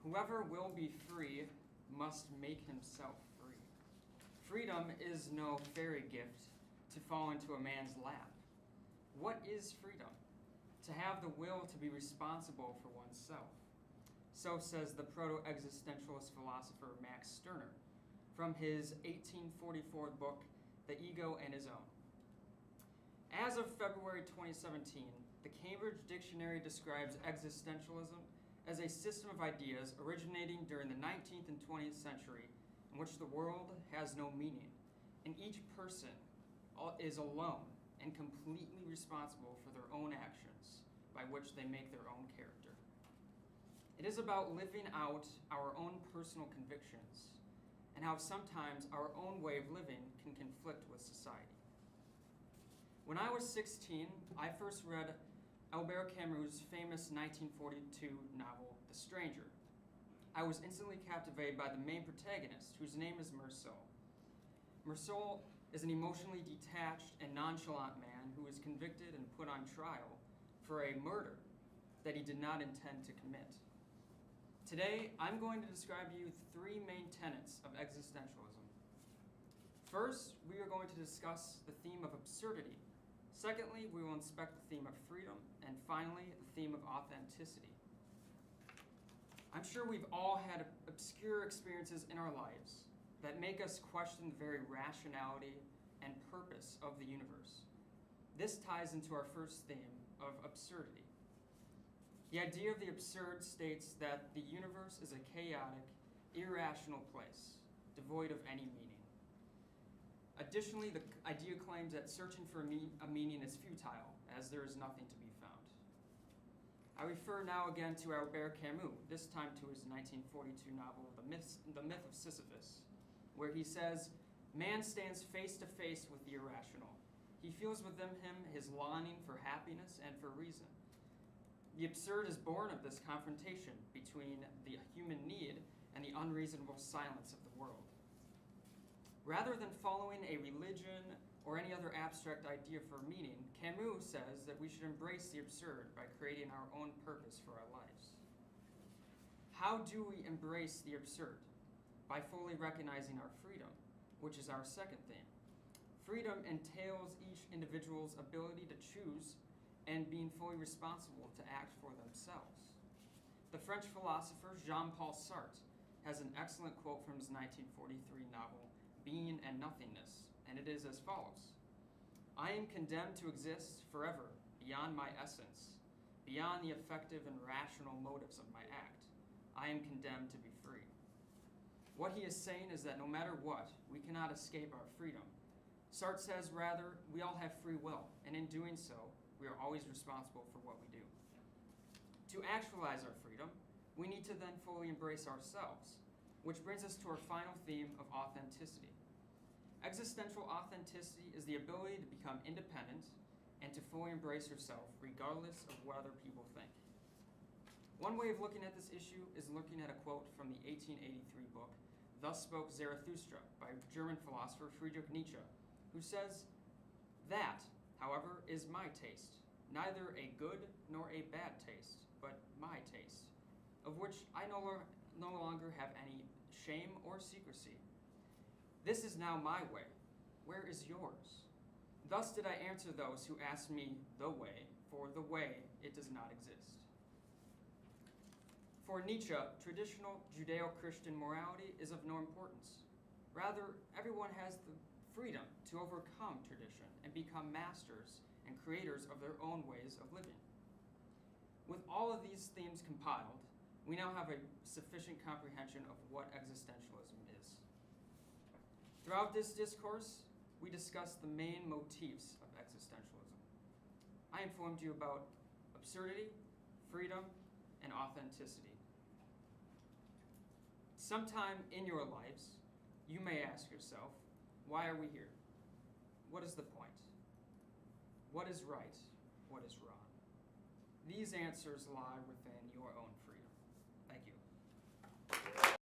Whoever will be free must make himself free. Freedom is no fairy gift to fall into a man's lap. What is freedom? To have the will to be responsible for oneself. So says the proto-existentialist philosopher Max Stirner from his 1844 book, The Ego and His Own. As of February 2017, the Cambridge Dictionary describes existentialism as a system of ideas originating during the 19th and 20th century in which the world has no meaning, and each person is alone and completely responsible for their own actions by which they make their own character. It is about living out our own personal convictions and how sometimes our own way of living can conflict with society. When I was 16, I first read Albert Camus' famous 1942 novel, The Stranger. I was instantly captivated by the main protagonist, whose name is Marceau. Marceau is an emotionally detached and nonchalant man who is convicted and put on trial for a murder that he did not intend to commit. Today, I'm going to describe to you three main tenets of existentialism. First, we are going to discuss the theme of absurdity. Secondly, we will inspect the theme of freedom. And finally, the theme of authenticity. I'm sure we've all had obscure experiences in our lives that make us question the very rationality and purpose of the universe. This ties into our first theme of absurdity. The idea of the absurd states that the universe is a chaotic, irrational place, devoid of any meaning. Additionally, the idea claims that searching for a meaning is futile, as there is nothing to be found. I refer now again to Albert Camus, this time to his 1942 novel, The Myth of Sisyphus, where he says, "Man stands face to face with the irrational. He feels within him his longing for happiness and for reason. The absurd is born of this confrontation between the human need and the unreasonable silence of the world." Rather than following a religion or any other abstract idea for meaning, Camus says that we should embrace the absurd by creating our own purpose for our lives. How do we embrace the absurd? By fully recognizing our freedom, which is our second theme. Freedom entails each individual's ability to choose and being fully responsible to act for themselves. The French philosopher Jean-Paul Sartre has an excellent quote from his 1943 novel, Being and Nothingness, and it is as follows: "I am condemned to exist forever beyond my essence, beyond the effective and rational motives of my act. I am condemned to be free." What he is saying is that no matter what, we cannot escape our freedom. Sartre says, rather, we all have free will, and in doing so, we are always responsible for what we do. To actualize our freedom, we need to then fully embrace ourselves, which brings us to our final theme of authenticity. Existential authenticity is the ability to become independent and to fully embrace yourself regardless of what other people think. One way of looking at this issue is looking at a quote from the 1883 book, Thus Spoke Zarathustra, by German philosopher Friedrich Nietzsche, who says, "That, however, is my taste, neither a good nor a bad taste, but my taste, of which I no longer have any shame or secrecy. This is now my way. Where is yours? Thus did I answer those who asked me the way, for the way, it does not exist." For Nietzsche, traditional Judeo-Christian morality is of no importance. Rather, everyone has the freedom to overcome tradition and become masters and creators of their own ways of living. With all of these themes compiled, we now have a sufficient comprehension of what existentialism is. Throughout this discourse, we discussed the main motifs of existentialism. I informed you about absurdity, freedom, and authenticity. Sometime in your lives, you may ask yourself, why are we here? What is the point? What is right? What is wrong? These answers lie within your own